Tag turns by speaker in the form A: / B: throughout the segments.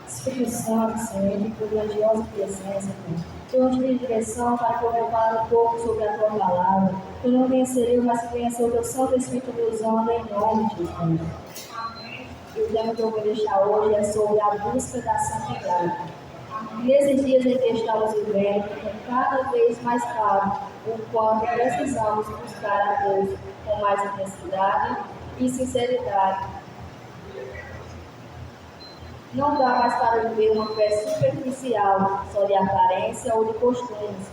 A: Espírito Santo, Senhor, de tua grandiosa presença, Tu nos dê direção para que eu fale um pouco sobre a tua palavra. Tu não vencereu, mas que venha ser o teu Santo Espírito me usando em nome de Jesus. E o tema que eu vou deixar hoje é sobre a busca da santidade. Nesses dias em que estamos vivendo, fica cada vez mais claro o quanto precisamos buscar a Deus com mais intensidade e sinceridade. Não dá mais para viver uma fé superficial, só de aparência ou de costumes.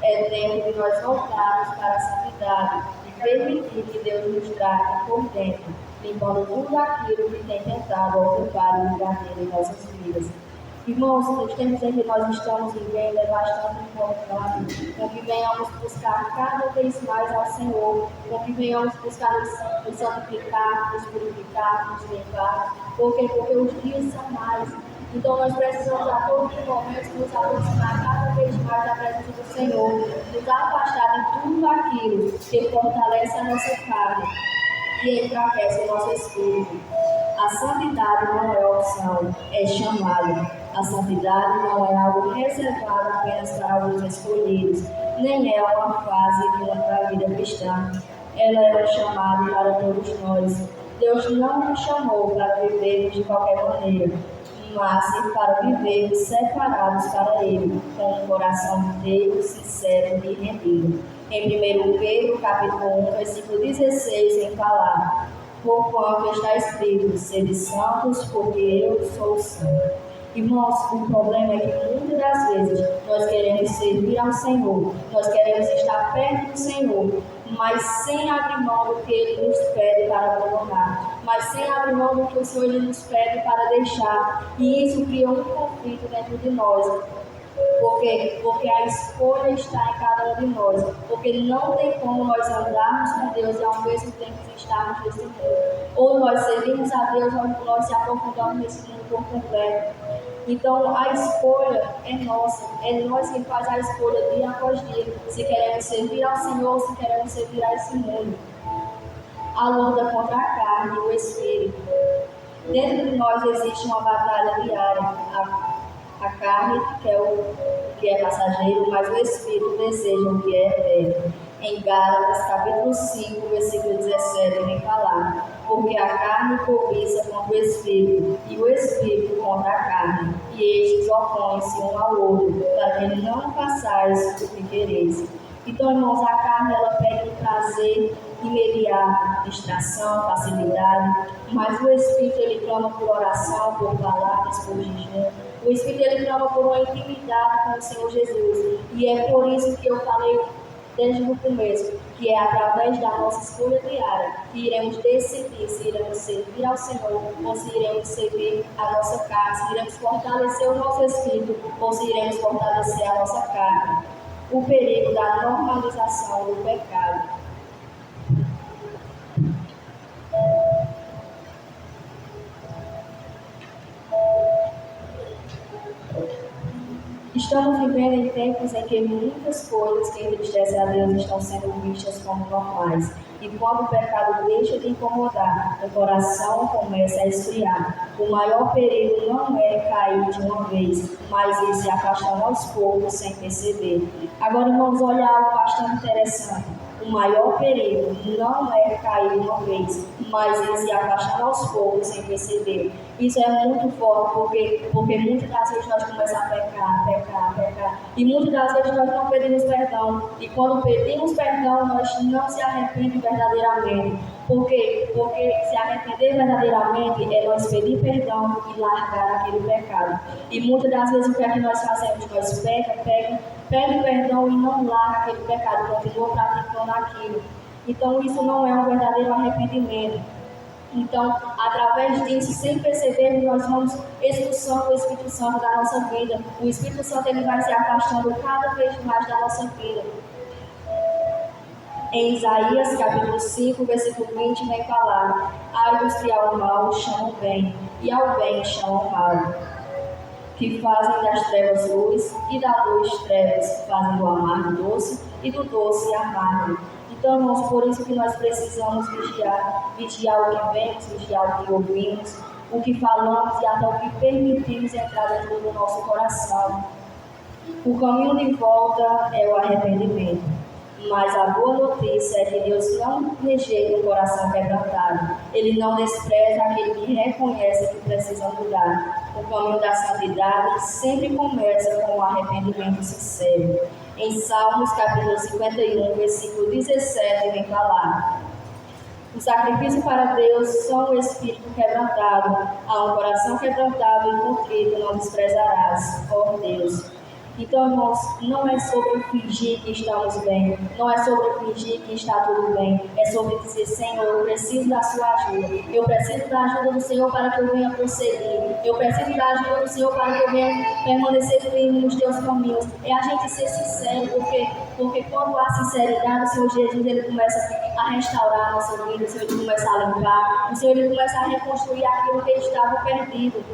A: É tempo de nós voltarmos para a santidade e permitir que Deus nos trate por dentro, limpando tudo aquilo que tem tentado ocupar o lugar dele em nossas vidas. Irmãos, nos tempos em que nós estamos vivendo é bastante importante com que venhamos buscar cada vez mais ao Senhor, com que venhamos buscar nos santificar, nos purificar, nos limpar, porque os dias são mais. Então nós precisamos a todos os momentos nos aproximar cada vez mais da presença do Senhor, nos afastar de tudo aquilo que fortalece a nossa carne e enfraquece o nosso espírito. A santidade não é opção, é chamado. A santidade não é algo reservado apenas para alguns escolhidos, nem é uma fase de uma vida cristã. Ela é um chamado para todos nós. Deus não nos chamou para vivermos de qualquer maneira, mas sim para vivermos separados para Ele, com um coração inteiro, sincero e rendido. Em 1 Pedro, capítulo 1, versículo 16, em falar: porquanto está escrito, sede santos, porque eu sou santo. Irmãos, o problema é que muitas das vezes nós queremos servir ao Senhor, nós queremos estar perto do Senhor, mas sem abrir mão do que Ele nos pede para abandonar, mas sem abrir mão do que o Senhor Ele nos pede para deixar. E isso cria um conflito dentro de nós. Porque a escolha está em cada um de nós. Porque não tem como nós andarmos com Deus e ao mesmo tempo estarmos nesse mundo. Ou nós servimos a Deus ou nós se aprofundamos nesse mundo por completo. Então a escolha é nossa. É nós quem faz a escolha dia após dia. Se queremos servir ao Senhor ou se queremos servir a esse mundo. A luta contra a carne e o espírito. Dentro de nós existe uma batalha diária. A carne quer o que é passageiro, mas o Espírito deseja o que é eterno. Em Gálatas, capítulo 5, versículo 17, vem falar: porque a carne cobiça contra o Espírito, e o Espírito contra a carne, e estes opõem-se um ao outro, para que não façais o que quereis. Então, irmãos, a carne ela pede um prazer imediato, distração, facilidade, mas o Espírito ele clama por oração, por palavras, por jejum. O Espírito ele clama por uma intimidade com o Senhor Jesus. E é por isso que eu falei desde o começo, que é através da nossa escolha diária que iremos decidir se iremos servir ao Senhor ou se iremos servir a nossa carne, se iremos fortalecer o nosso Espírito ou se iremos fortalecer a nossa carne. O perigo da normalização do pecado. Estamos vivendo em tempos em que muitas coisas que entristecem a Deus estão sendo vistas como normais. E quando o pecado deixa de incomodar, o coração começa a esfriar. O maior perigo não é cair de uma vez, mas ir se afastando aos poucos sem perceber. Agora vamos olhar algo bastante interessante. O maior perigo não é cair de uma vez, mas ir se afastando aos poucos sem perceber. Isso é muito forte, porque muitas das vezes nós começamos a pecar. E muitas das vezes nós não pedimos perdão. E quando pedimos perdão, nós não se arrependemos verdadeiramente. Por quê? Porque se arrepender verdadeiramente é nós pedir perdão e largar aquele pecado. E muitas das vezes o que é que nós fazemos? Nós pede perdão e não larga aquele pecado, continua praticando aquilo. Então isso não é um verdadeiro arrependimento. Então, através disso, sem perceber, nós vamos expulsando o Espírito Santo da nossa vida. O Espírito Santo ele vai se afastando cada vez mais da nossa vida. Em Isaías, capítulo 5, versículo 20, vem falar: ai dos que ao mal chamam bem, e ao bem chamam mal, que fazem das trevas luz, e da luz trevas, fazem do amargo doce, e do doce amargo. Então, irmãos, por isso que nós precisamos vigiar o que vemos, vigiar o que ouvimos, o que falamos e até o que permitimos entrar dentro do nosso coração. O caminho de volta é o arrependimento, mas a boa notícia é que Deus não rejeita o coração quebrantado. Ele não despreza aquele que reconhece que precisa mudar. O caminho da santidade sempre começa com o arrependimento sincero. Em Salmos capítulo 51, versículo 17, vem falar: o sacrifício para Deus são o espírito quebrantado, a um coração quebrantado e contrito não desprezarás, ó Deus. Então, irmãos, não é sobre fingir que estamos bem, não é sobre fingir que está tudo bem, é sobre dizer: Senhor, eu preciso da sua ajuda, eu preciso da ajuda do Senhor para que eu venha prosseguir, eu preciso da ajuda do Senhor para que eu venha permanecer firme nos teus caminhos. É a gente ser sincero, porque quando há sinceridade, o Senhor Jesus ele começa a restaurar a nossa vida, o Senhor ele começa a limpar, o Senhor ele começa a reconstruir aquilo que estava perdido.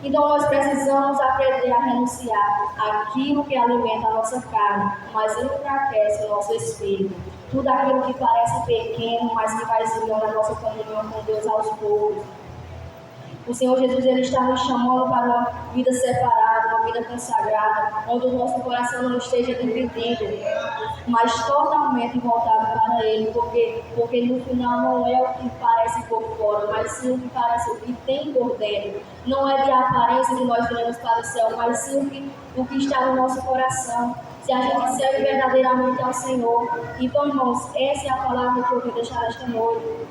A: Então nós precisamos aprender a renunciar àquilo que alimenta a nossa carne, mas enfraquece o nosso espírito. Tudo aquilo que parece pequeno, mas que vai esfriando a nossa comunhão com Deus aos poucos. O Senhor Jesus ele está nos chamando para uma vida separada, uma vida consagrada, onde o nosso coração não esteja dividido, mas totalmente voltado para Ele, porque no final não é o que parece por fora, mas sim o que parece, o que tem por dentro. Não é de aparência que nós viremos para o céu, mas sim o que está no nosso coração. Se a gente serve verdadeiramente ao Senhor. Então, irmãos, essa é a palavra que eu vou deixar esta noite.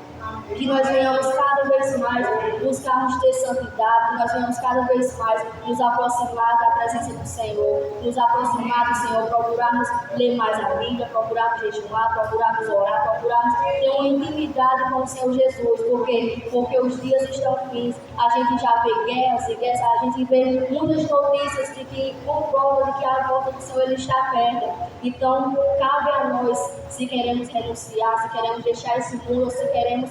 A: Que nós venhamos cada vez mais buscarmos ter santidade, que nós venhamos cada vez mais nos aproximar da presença do Senhor, nos aproximar do Senhor, procurarmos ler mais a Bíblia, procurarmos jejuar, procurarmos orar, procurarmos ter uma intimidade com o Senhor Jesus, porque os dias estão fins, a gente já vê guerras e guerras, a gente vê muitas notícias de que comprovam de que a volta do Senhor ele está perto. Então, cabe a nós, se queremos renunciar, se queremos deixar esse mundo, se queremos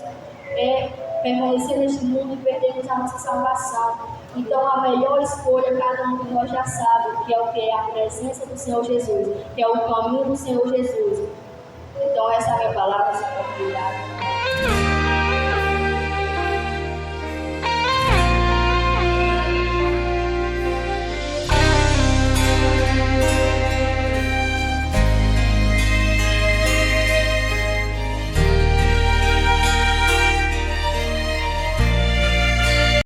A: permanecer neste mundo e perdermos a nossa salvação. Então a melhor escolha, cada um de nós já sabe, que é a presença do Senhor Jesus, que é o caminho do Senhor Jesus. Então essa é a minha palavra, Senhor. Obrigada.